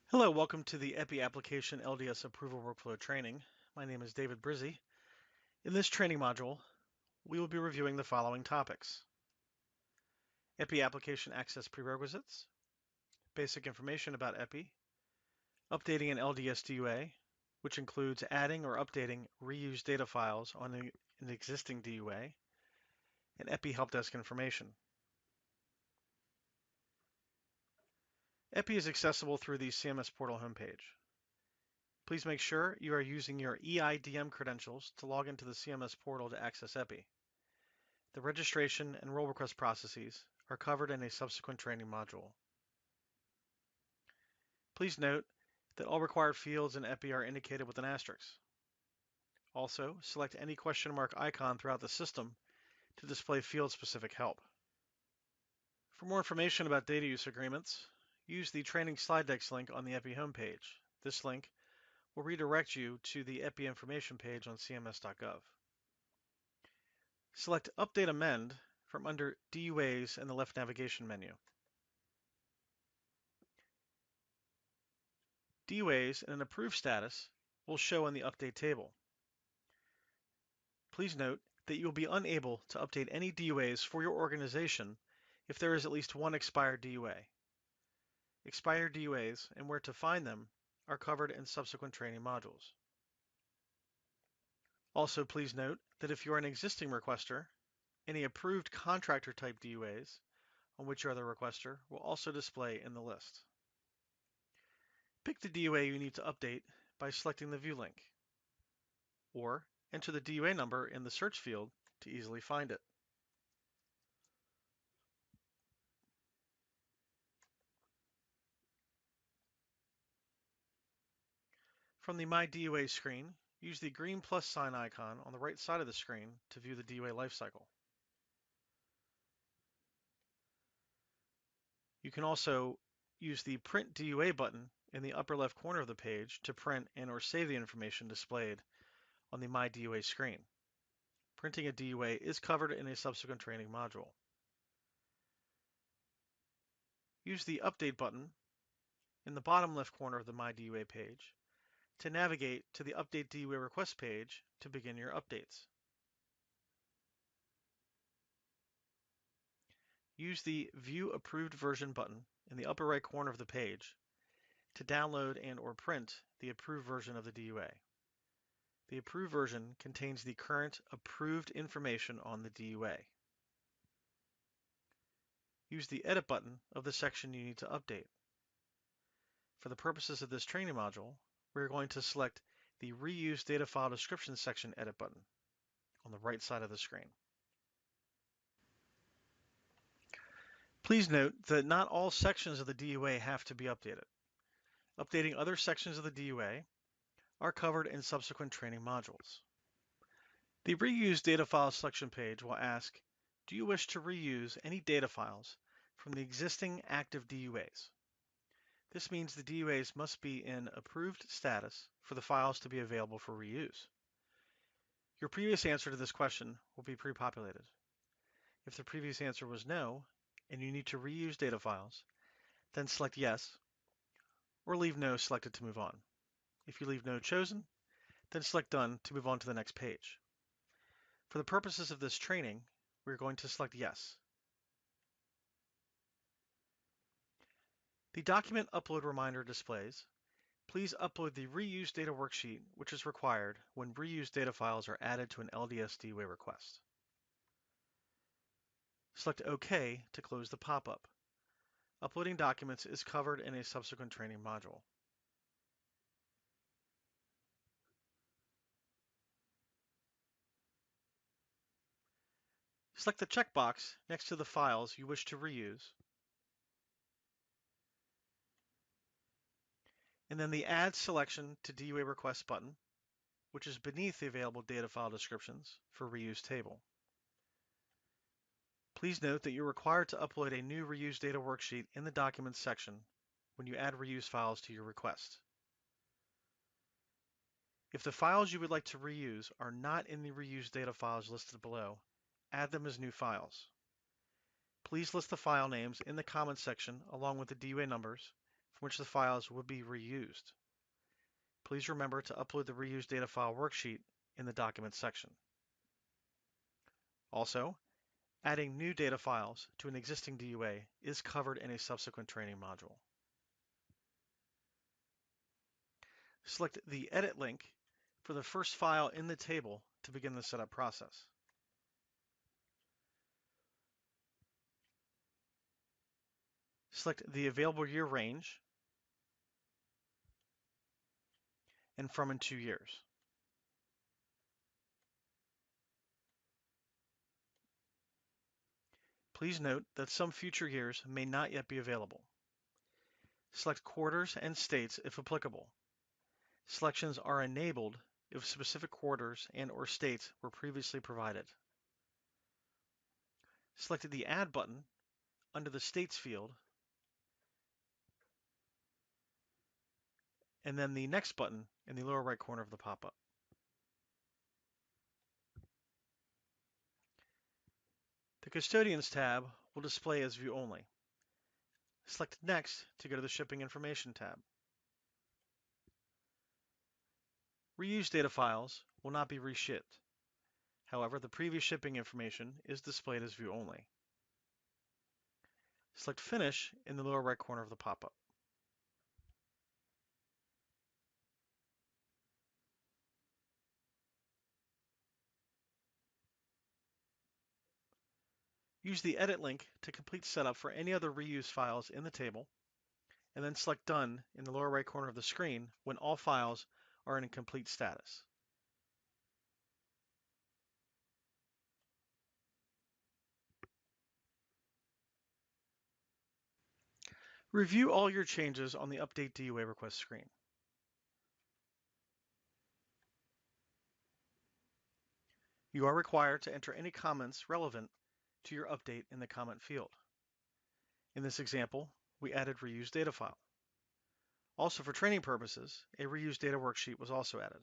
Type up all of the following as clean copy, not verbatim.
Hello, welcome to the EPPE application LDS approval workflow training. My name is David Brizzi. In this training module, we will be reviewing the following topics: EPPE application access prerequisites, basic information about EPPE, updating an LDS DUA, which includes adding or updating reused data files on an existing DUA, and EPPE help desk information. EPPE is accessible through the CMS portal homepage. Please make sure you are using your EIDM credentials to log into the CMS portal to access EPPE. The registration and role request processes are covered in a subsequent training module. Please note that all required fields in EPPE are indicated with an asterisk. Also, select any question mark icon throughout the system to display field-specific help. For more information about data use agreements, use the Training Slide Decks link on the EPPE homepage. This link will redirect you to the EPPE information page on cms.gov. Select Update Amend from under DUAs in the left navigation menu. DUAs in an approved status will show in the update table. Please note that you will be unable to update any DUAs for your organization if there is at least one expired DUA. Expired DUAs and where to find them are covered in subsequent training modules. Also, please note that if you are an existing requester, any approved contractor type DUAs on which you are the requester will also display in the list. Pick the DUA you need to update by selecting the View link, or enter the DUA number in the search field to easily find it. From the My DUA screen, use the green plus sign icon on the right side of the screen to view the DUA lifecycle. You can also use the Print DUA button in the upper left corner of the page to print and/or save the information displayed on the My DUA screen. Printing a DUA is covered in a subsequent training module. Use the Update button in the bottom left corner of the My DUA page to navigate to the Update DUA Request page to begin your updates. Use the View Approved Version button in the upper right corner of the page to download and/or print the approved version of the DUA. The approved version contains the current approved information on the DUA. Use the Edit button of the section you need to update. For the purposes of this training module, we're going to select the Reuse Data File Description section Edit button on the right side of the screen. Please note that not all sections of the DUA have to be updated. Updating other sections of the DUA are covered in subsequent training modules. The Reuse Data File Selection page will ask, do you wish to reuse any data files from the existing active DUAs? This means the DUAs must be in approved status for the files to be available for reuse. Your previous answer to this question will be pre-populated. If the previous answer was no, and you need to reuse data files, then select yes, or leave no selected to move on. If you leave no chosen, then select done to move on to the next page. For the purposes of this training, we're going to select yes. The document upload reminder displays, please upload the reuse data worksheet, which is required when reused data files are added to an LDS DUA request. Select OK to close the pop-up. Uploading documents is covered in a subsequent training module. Select the checkbox next to the files you wish to reuse, and then the Add Selection to DUA Request button, which is beneath the available data file descriptions for reuse table. Please note that you're required to upload a new reuse data worksheet in the Documents section when you add reuse files to your request. If the files you would like to reuse are not in the reuse data files listed below, add them as new files. Please list the file names in the comments section along with the DUA numbers from which the files would be reused. Please remember to upload the reused data file worksheet in the Documents section. Also, adding new data files to an existing DUA is covered in a subsequent training module. Select the Edit link for the first file in the table to begin the setup process. Select the available year range and from and 2 years. Please note that some future years may not yet be available. Select quarters and states if applicable. Selections are enabled if specific quarters and/or states were previously provided. Select the Add button under the States field, and then the Next button in the lower right corner of the pop-up. The Custodians tab will display as View Only. Select Next to go to the Shipping Information tab. Reused data files will not be reshipped. However, the previous shipping information is displayed as View Only. Select Finish in the lower right corner of the pop-up. Use the Edit link to complete setup for any other reused files in the table, and then select Done in the lower right corner of the screen when all files are in a complete status. Review all your changes on the Update DUA request screen. You are required to enter any comments relevant to your update in the comment field. In this example, we added reused data file. Also, for training purposes, a reused data worksheet was also added.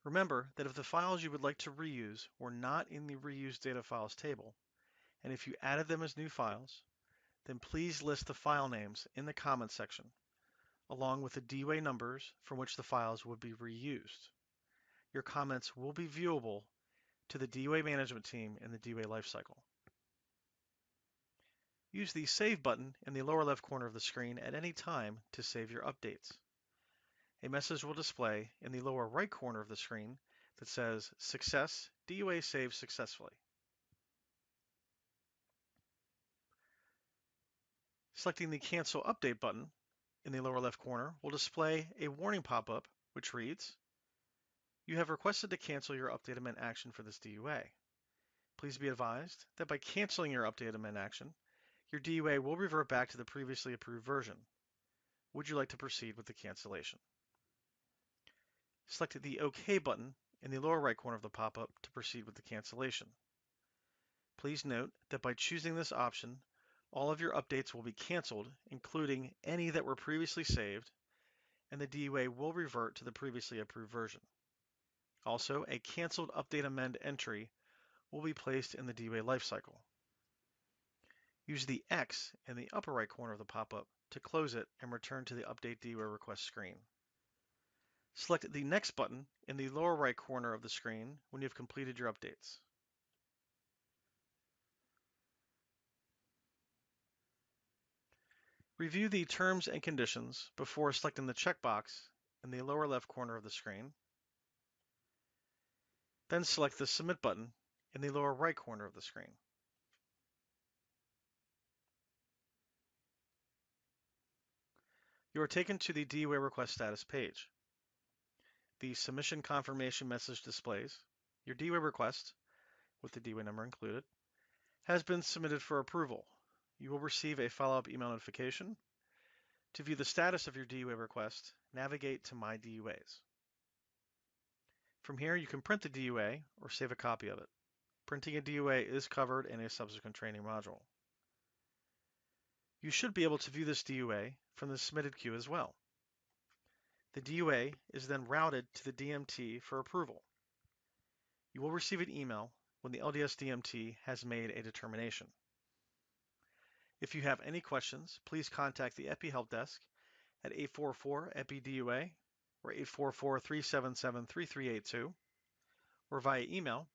Remember that if the files you would like to reuse were not in the reused data files table, and if you added them as new files, then please list the file names in the comments section, along with the DUA numbers from which the files would be reused. Your comments will be viewable to the DUA management team in the DUA lifecycle. Use the Save button in the lower left corner of the screen at any time to save your updates. A message will display in the lower right corner of the screen that says, "Success, DUA saved successfully." Selecting the Cancel Update button in the lower left corner will display a warning pop-up which reads, "You have requested to cancel your update amend action for this DUA. Please be advised that by canceling your update amend action, your DUA will revert back to the previously approved version. Would you like to proceed with the cancellation?" Select the OK button in the lower right corner of the pop-up to proceed with the cancellation. Please note that by choosing this option, all of your updates will be canceled, including any that were previously saved, and the DUA will revert to the previously approved version. Also, a canceled update amend entry will be placed in the DUA lifecycle. Use the X in the upper right corner of the pop-up to close it and return to the Update DUA request screen. Select the Next button in the lower right corner of the screen when you've completed your updates. Review the terms and conditions before selecting the checkbox in the lower left corner of the screen. Then select the Submit button in the lower right corner of the screen. You are taken to the DUA request status page. The submission confirmation message displays your DUA request, with the DUA number included, has been submitted for approval. You will receive a follow-up email notification. To view the status of your DUA request, navigate to My DUAs. From here, you can print the DUA or save a copy of it. Printing a DUA is covered in a subsequent training module. You should be able to view this DUA from the submitted queue as well. The DUA is then routed to the DMT for approval. You will receive an email when the LDS DMT has made a determination. If you have any questions, please contact the EPPE Help Desk at 844-EPPE DUA or 844-377-3382 or via email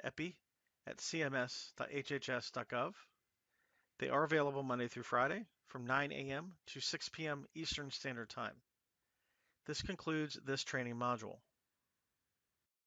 at eppe@cms.hhs.gov. They are available Monday through Friday from 9 a.m. to 6 p.m. Eastern Standard Time. This concludes this training module.